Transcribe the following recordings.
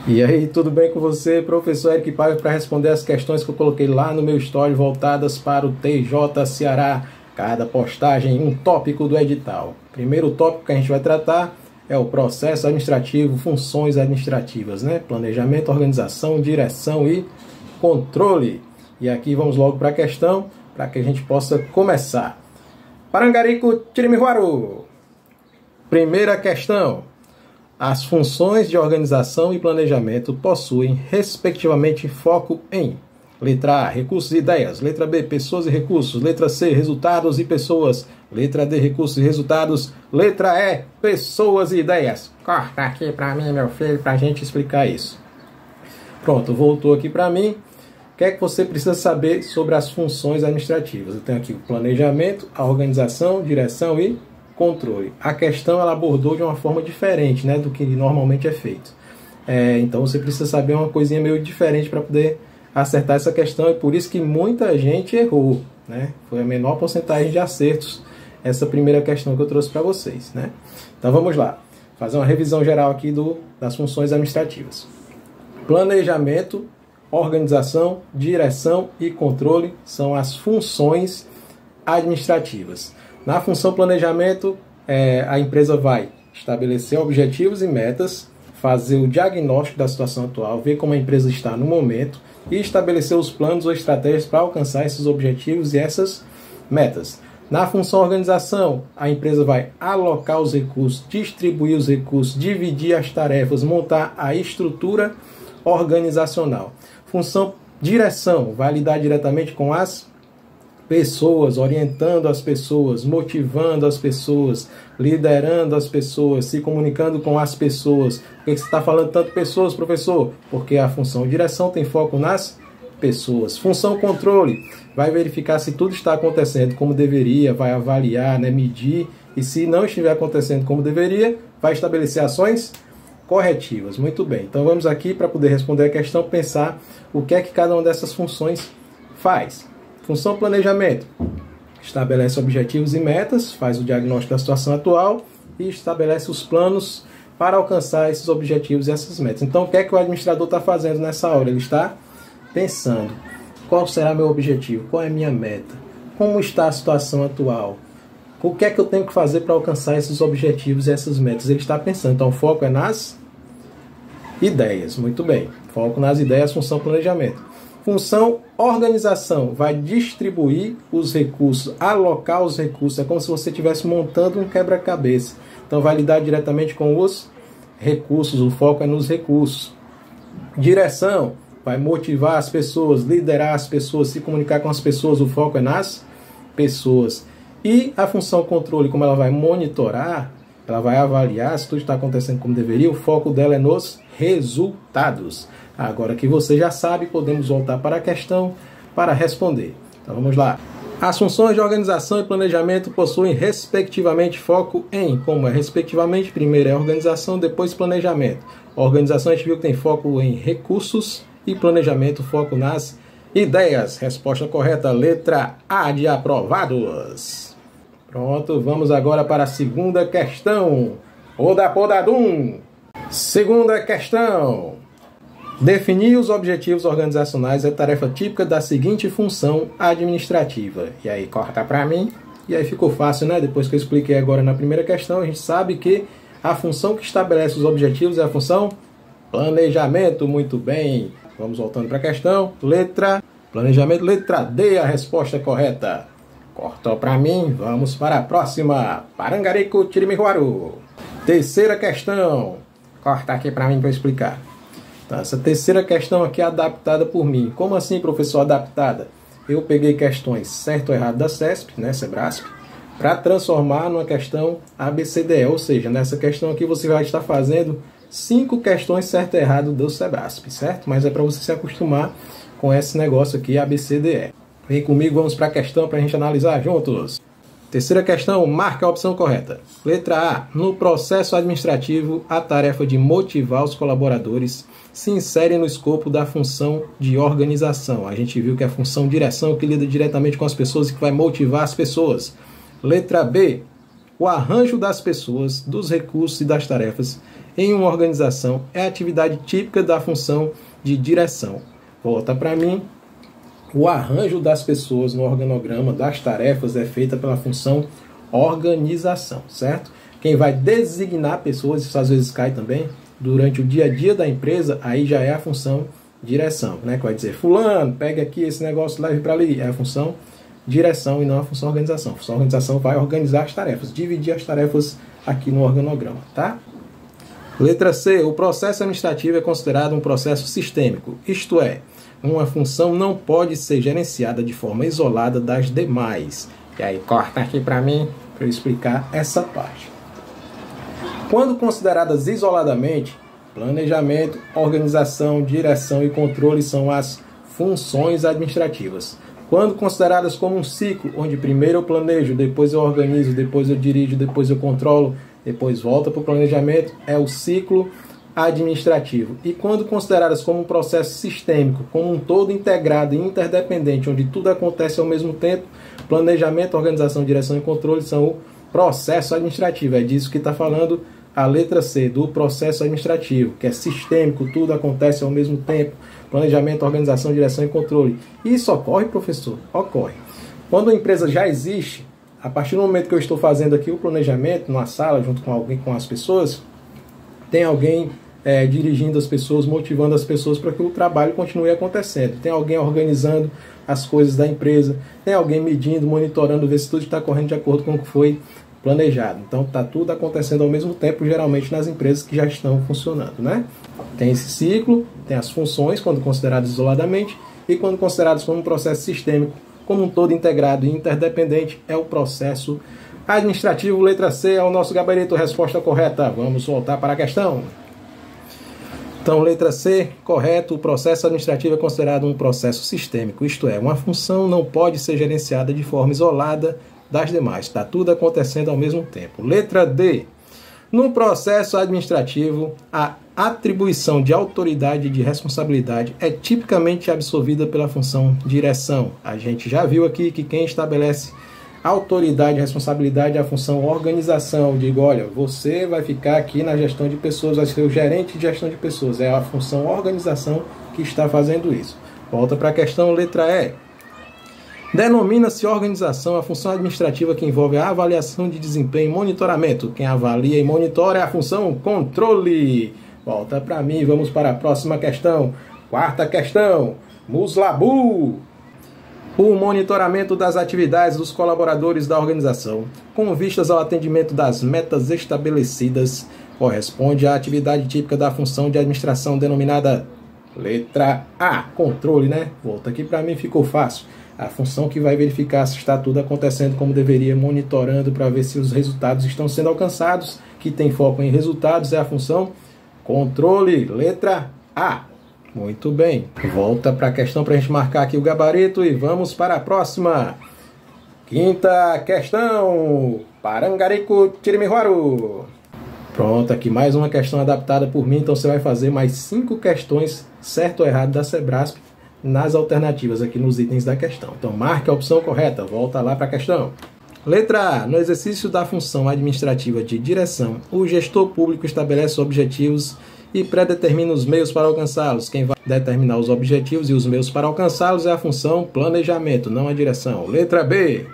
E aí, tudo bem com você? Professor Eric Paiva para responder as questões que eu coloquei lá no meu story voltadas para o TJ Ceará. Cada postagem um tópico do edital. Primeiro tópico que a gente vai tratar é o processo administrativo, funções administrativas, né? Planejamento, organização, direção e controle. E aqui vamos logo para a questão, para que a gente possa começar. Parangarico Tirimihuaru. Primeira questão. As funções de organização e planejamento possuem, respectivamente, foco em: letra A, recursos e ideias; letra B, pessoas e recursos; letra C, resultados e pessoas; letra D, recursos e resultados; letra E, pessoas e ideias. Corta aqui para mim, meu filho, para a gente explicar isso. Pronto, voltou aqui para mim. O que é que você precisa saber sobre as funções administrativas? Eu tenho aqui o planejamento, a organização, direção e controle. A questão ela abordou de uma forma diferente, né, do que normalmente é feito. Então você precisa saber uma coisinha meio diferente para poder acertar essa questão, e por isso que muita gente errou, né? Foi a menor porcentagem de acertos essa primeira questão que eu trouxe para vocês, né? Então vamos lá, fazer uma revisão geral aqui das funções administrativas. Planejamento, organização, direção e controle são as funções administrativas. Na função planejamento, a empresa vai estabelecer objetivos e metas, fazer o diagnóstico da situação atual, ver como a empresa está no momento e estabelecer os planos ou estratégias para alcançar esses objetivos e essas metas. Na função organização, a empresa vai alocar os recursos, distribuir os recursos, dividir as tarefas, montar a estrutura organizacional. Função direção, vai lidar diretamente com as pessoas, orientando as pessoas, motivando as pessoas, liderando as pessoas, se comunicando com as pessoas. Por que você está falando tanto pessoas, professor? Porque a função direção tem foco nas pessoas. Função controle, vai verificar se tudo está acontecendo como deveria, vai avaliar, né, medir, e se não estiver acontecendo como deveria, vai estabelecer ações corretivas. Muito bem, então vamos aqui para poder responder a questão, pensar o que é que cada uma dessas funções faz. Função planejamento, estabelece objetivos e metas, faz o diagnóstico da situação atual e estabelece os planos para alcançar esses objetivos e essas metas. Então, o que é que o administrador está fazendo nessa hora? Ele está pensando: qual será meu objetivo? Qual é a minha meta? Como está a situação atual? O que é que eu tenho que fazer para alcançar esses objetivos e essas metas? Ele está pensando. Então, o foco é nas ideias. Muito bem. Foco nas ideias, função planejamento. Função organização, vai distribuir os recursos, alocar os recursos. É como se você estivesse montando um quebra-cabeça. Então vai lidar diretamente com os recursos, o foco é nos recursos. Direção, vai motivar as pessoas, liderar as pessoas, se comunicar com as pessoas, o foco é nas pessoas. E a função controle, como ela vai monitorar, ela vai avaliar se tudo está acontecendo como deveria, o foco dela é nos resultados. Agora que você já sabe, podemos voltar para a questão para responder. Então vamos lá. As funções de organização e planejamento possuem respectivamente foco em, como é respectivamente, primeiro é organização, depois planejamento. A organização a gente viu que tem foco em recursos e planejamento foco nas ideias. Resposta correta, letra A de aprovados. Pronto, vamos agora para a segunda questão. Oda podadum. Segunda questão. Definir os objetivos organizacionais é tarefa típica da seguinte função administrativa. E aí, corta para mim. E aí ficou fácil, né? Depois que eu expliquei agora na primeira questão, a gente sabe que a função que estabelece os objetivos é a função planejamento. Muito bem. Vamos voltando para a questão. Planejamento, letra D, a resposta correta. Cortou para mim. Vamos para a próxima. Parangarico Tirimihuaru. Terceira questão. Corta aqui para mim para eu explicar. Essa terceira questão aqui é adaptada por mim. Como assim, professor, adaptada? Eu peguei questões certo ou errado da CESP, né, Sebrasp, para transformar numa questão ABCDE. Ou seja, nessa questão aqui você vai estar fazendo 5 questões certo e errado do Sebrasp, certo? Mas é para você se acostumar com esse negócio aqui, ABCDE. Vem comigo, vamos para a questão para a gente analisar juntos. Terceira questão, marque a opção correta. Letra A. No processo administrativo, a tarefa de motivar os colaboradores se insere no escopo da função de organização. A gente viu que é a função direção que lida diretamente com as pessoas e que vai motivar as pessoas. Letra B. O arranjo das pessoas, dos recursos e das tarefas em uma organização é a atividade típica da função de direção. Volta para mim. O arranjo das pessoas no organograma das tarefas é feita pela função organização, certo? Quem vai designar pessoas, isso às vezes cai também, durante o dia a dia da empresa, aí já é a função direção, né? Que vai dizer, fulano, pega aqui esse negócio, leve para ali. É a função direção e não a função organização. A função organização vai organizar as tarefas, dividir as tarefas aqui no organograma, tá? Letra C. O processo administrativo é considerado um processo sistêmico, isto é, uma função não pode ser gerenciada de forma isolada das demais. E aí, corta aqui para mim, para eu explicar essa parte. Quando consideradas isoladamente, planejamento, organização, direção e controle são as funções administrativas. Quando consideradas como um ciclo, onde primeiro eu planejo, depois eu organizo, depois eu dirijo, depois eu controlo, depois volta para o planejamento, é o ciclo administrativo. E quando consideradas como um processo sistêmico, como um todo integrado e interdependente, onde tudo acontece ao mesmo tempo, planejamento, organização, direção e controle são o processo administrativo. É disso que está falando a letra C, do processo administrativo, que é sistêmico, tudo acontece ao mesmo tempo, planejamento, organização, direção e controle. E isso ocorre, professor? Ocorre. Quando a empresa já existe, a partir do momento que eu estou fazendo aqui o planejamento, numa sala, junto com alguém, com as pessoas, tem alguém dirigindo as pessoas, motivando as pessoas para que o trabalho continue acontecendo. Tem alguém organizando as coisas da empresa, tem alguém medindo, monitorando, ver se tudo está correndo de acordo com o que foi planejado. Então está tudo acontecendo ao mesmo tempo, geralmente nas empresas que já estão funcionando, né? Tem esse ciclo, tem as funções quando consideradas isoladamente e quando consideradas como um processo sistêmico, como um todo integrado e interdependente, é o processo administrativo. Letra C é o nosso gabarito, resposta correta. Vamos voltar para a questão. Então, letra C, correto, o processo administrativo é considerado um processo sistêmico, isto é, uma função não pode ser gerenciada de forma isolada das demais, está tudo acontecendo ao mesmo tempo. Letra D, no processo administrativo, a atribuição de autoridade e de responsabilidade é tipicamente absorvida pela função direção. A gente já viu aqui que quem estabelece autoridade e responsabilidade é a função organização. Digo, olha, você vai ficar aqui na gestão de pessoas, vai ser o gerente de gestão de pessoas. É a função organização que está fazendo isso. Volta para a questão, letra E. Denomina-se organização a função administrativa que envolve a avaliação de desempenho e monitoramento. Quem avalia e monitora é a função controle. Volta para mim, vamos para a próxima questão. Quarta questão, Muslabu. O monitoramento das atividades dos colaboradores da organização, com vistas ao atendimento das metas estabelecidas, corresponde à atividade típica da função de administração denominada letra A, controle, né? Volta aqui para mim, ficou fácil. A função que vai verificar se está tudo acontecendo como deveria, monitorando para ver se os resultados estão sendo alcançados, que tem foco em resultados, é a função controle, letra A. Muito bem. Volta para a questão para a gente marcar aqui o gabarito e vamos para a próxima. Quinta questão. Parangarico Tirimihuaru. Pronto, aqui mais uma questão adaptada por mim, então você vai fazer mais 5 questões, certo ou errado, da Sebrasp nas alternativas aqui nos itens da questão. Então marque a opção correta, volta lá para a questão. Letra A. No exercício da função administrativa de direção, o gestor público estabelece objetivos e predetermina os meios para alcançá-los. Quem vai determinar os objetivos e os meios para alcançá-los é a função planejamento, não a direção. Letra B.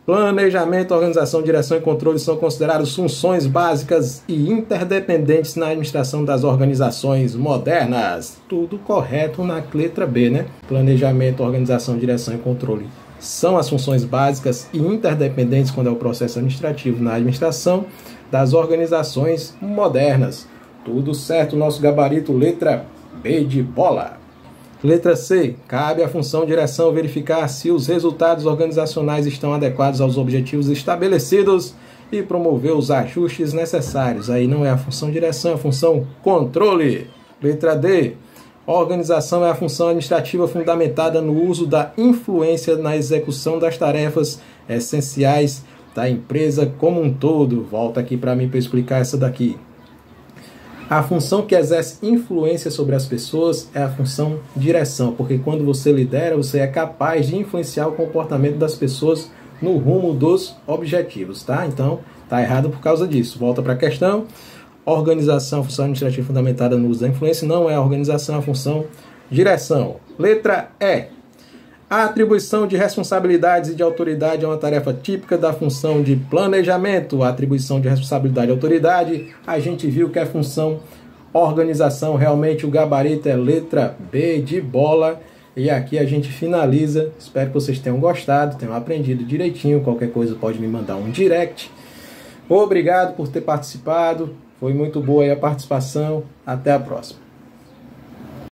Planejamento, organização, direção e controle são considerados funções básicas e interdependentes na administração das organizações modernas. Tudo correto na letra B, né? Planejamento, organização, direção e controle são as funções básicas e interdependentes quando é o processo administrativo na administração das organizações modernas. Tudo certo, nosso gabarito, letra B de bola. Letra C. Cabe à função direção verificar se os resultados organizacionais estão adequados aos objetivos estabelecidos e promover os ajustes necessários. Aí não é a função direção, é a função controle. Letra D. Organização é a função administrativa fundamentada no uso da influência na execução das tarefas essenciais da empresa como um todo. Volta aqui para mim para explicar essa daqui. A função que exerce influência sobre as pessoas é a função direção, porque quando você lidera, você é capaz de influenciar o comportamento das pessoas no rumo dos objetivos, tá? Então, Está errado por causa disso. Volta para a questão. Organização, função administrativa fundamentada no uso da influência, não é a organização, a função direção. Letra E. A atribuição de responsabilidades e de autoridade é uma tarefa típica da função de planejamento. A atribuição de responsabilidade e autoridade, a gente viu que é função organização. Realmente o gabarito é letra B de bola. E aqui a gente finaliza. Espero que vocês tenham gostado, tenham aprendido direitinho. Qualquer coisa pode me mandar um direct. Obrigado por ter participado. Foi muito boa aí a participação. Até a próxima.